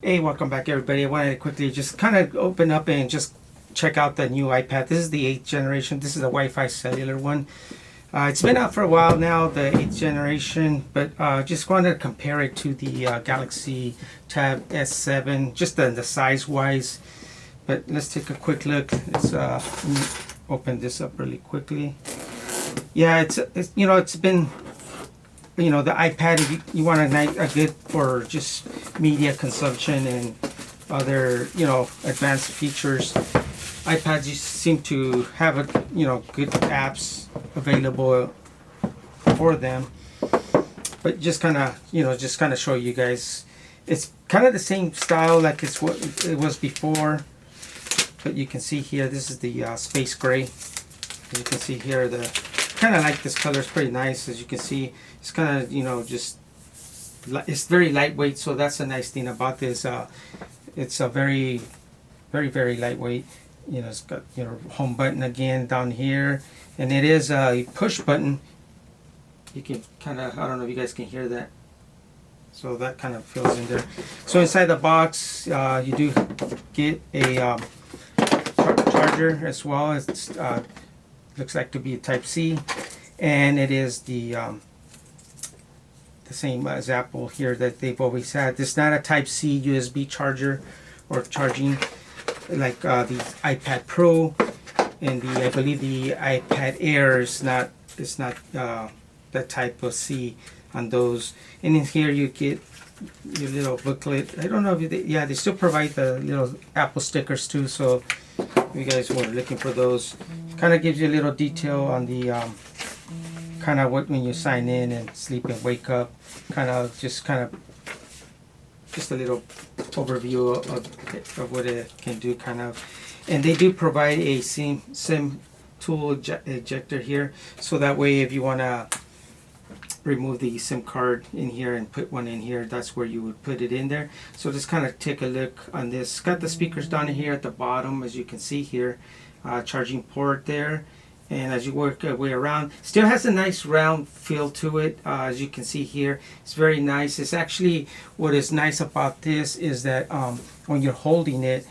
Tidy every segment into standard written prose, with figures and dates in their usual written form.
Hey, welcome back everybody. I wanted to quickly just kind of open up and just check out the new iPad. This is the 8th generation. This is the Wi-Fi cellular one. It's been out for a while now, the 8th generation, but just wanted to compare it to the Galaxy Tab S7, just the size-wise. But let's take a quick look. Let's open this up really quickly. Yeah, it's been the iPad, if you want a good for just media consumption and other advanced features. iPads just seem to have good apps available for them. But just kind of show you guys, it's kind of the same style like it's what it was before. But you can see here, this is the space gray. As you can see here, the kind of like this color is pretty nice. As you can see, it's kind of it's very lightweight, so that's a nice thing about this. It's a very lightweight. It's got home button again down here, and it is a push button. You can kind of, I don't know if you guys can hear that, so that kind of fills in there. So inside the box you do get a charger as well. It's looks like to be a Type C, and it is the same as Apple here that they've always had. This is not a Type C USB charger or charging like the iPad Pro and I believe the iPad Air is not that type of C on those. And in here you get your little booklet. I don't know if they still provide the little Apple stickers too, so if you guys were looking for those, kind of gives you a little detail on the kind of what when you sign in and sleep and wake up, just a little overview of what it can do kind of. And they do provide a SIM tool ejector here, so that way if you want to remove the SIM card in here and put one in here, that's where you would put it in there. So just kind of take a look on this. It's got the speakers down here at the bottom, as you can see here, charging port there. And as you work your way around, still has a nice round feel to it. As you can see here, it's very nice. It's actually, what is nice about this is that when you're holding it,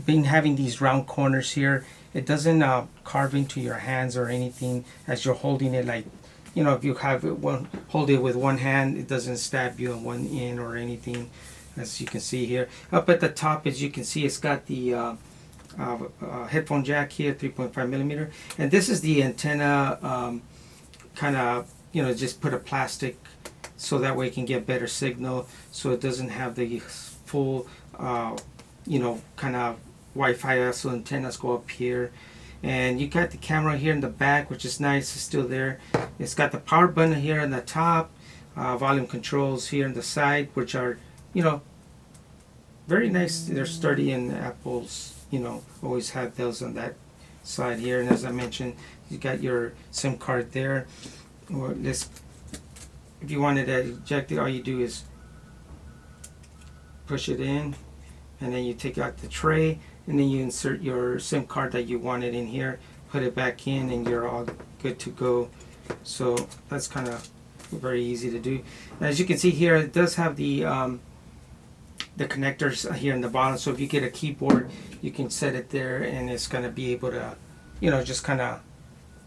being having these round corners here, it doesn't carve into your hands or anything as you're holding it. Like, if you have it hold it with one hand, it doesn't stab you on one end or anything, as you can see here. Up at the top, as you can see, it's got the headphone jack here, 3.5 millimeter, and this is the antenna. Kind of just put a plastic so that way it can get better signal, so it doesn't have the full kind of Wi-Fi. So antennas go up here, and you got the camera here in the back, which is nice. It's still there. It's got the power button here on the top, volume controls here on the side, which are very nice. They're sturdy, and Apple's always have those on that side here. And as I mentioned, you got your SIM card there. Or this, if you wanted to eject it, all you do is push it in, and then you take out the tray, and then you insert your SIM card that you wanted in here, put it back in, and you're all good to go. So that's kind of very easy to do. As you can see here, it does have the connectors here in the bottom, so if you get a keyboard, you can set it there, and it's going to be able to just kind of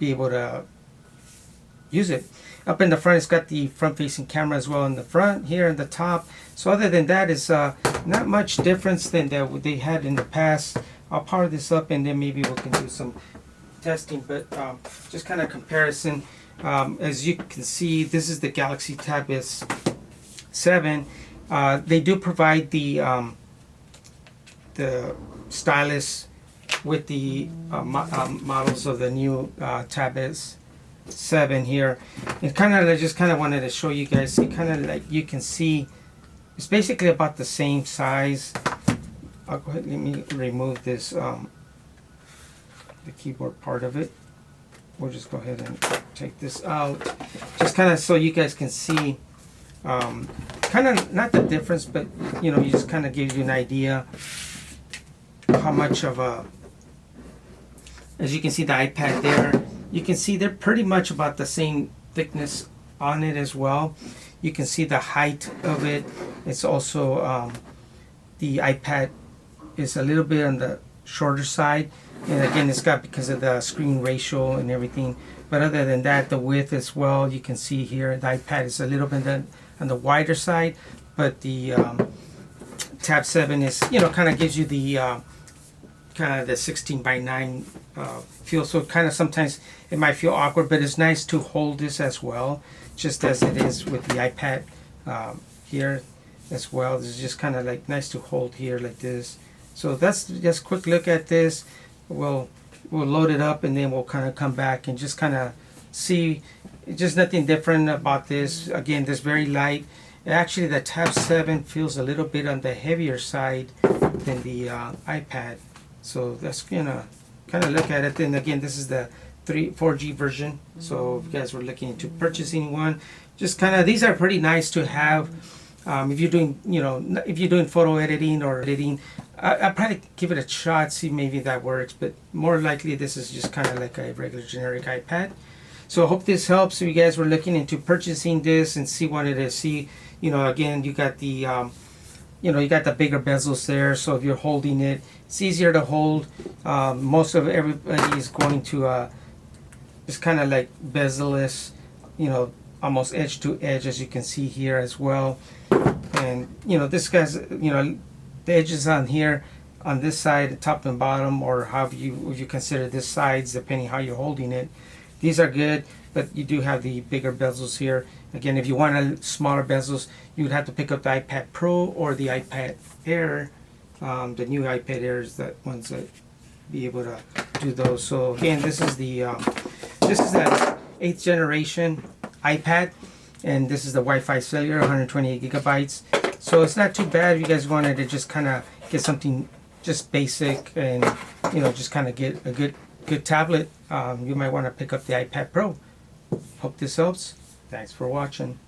be able to use it. Up in the front, it's got the front-facing camera as well in the front here in the top. So other than that, it's not much difference than that they had in the past. I'll power this up, and then maybe we can do some testing, but just kind of comparison. As you can see, this is the Galaxy Tab S7. They do provide the stylus with the models of the new Tab S7 here. And I just kind of wanted to show you guys. You can see it's basically about the same size. I'll go ahead. Let me remove this the keyboard part of it. We'll just go ahead and take this out, just kind of so you guys can see. Kind of not the difference, but you just kind of gives you an idea how much of a. As you can see the iPad there, you can see they're pretty much about the same thickness on it as well. You can see the height of it. It's also the iPad is a little bit on the shorter side, and again it's got because of the screen ratio and everything. But other than that, the width as well, you can see here the iPad is a little bit on the wider side, but the Tab 7 is, you know, kind of gives you the kind of the 16 by 9 feel. So kind of sometimes it might feel awkward, but it's nice to hold this as well, just as it is with the iPad here as well. This is just kind of like nice to hold here like this. So that's just a quick look at this. We'll load it up and then we'll kind of come back and just kind of see. Just nothing different about this. Again, this very light. Actually, the Tab 7 feels a little bit on the heavier side than the iPad. So that's gonna kind of look at it. And again, this is the 4G version. So if you guys were looking into purchasing one, just kind of, these are pretty nice to have. If you're doing, you know, if you're doing photo editing or editing, I'll probably give it a shot, see maybe that works. But more likely, this is just kind of like a regular generic iPad. So I hope this helps. If you guys were looking into purchasing this and wanted to see, you know, again, you got the, you know, you got the bigger bezels there. So if you're holding it, it's easier to hold. Most of everybody is going to just kind of like bezel-less, you know, almost edge to edge, as you can see here as well. And you know, this guy's, you know, the edges on here on this side, the top and bottom, or however you consider this sides, depending how you're holding it. These are good, but you do have the bigger bezels here. Again, if you want smaller bezels, you would have to pick up the iPad Pro or the iPad Air. The new iPad Air is that ones that be able to do those. So again, this is the 8th generation iPad, and this is the Wi-Fi cellular, 128 gigabytes. So it's not too bad if you guys wanted to just kind of get something just basic and, you know, just kind of get a good tablet. You might want to pick up the iPad Pro. Hope this helps. Thanks for watching.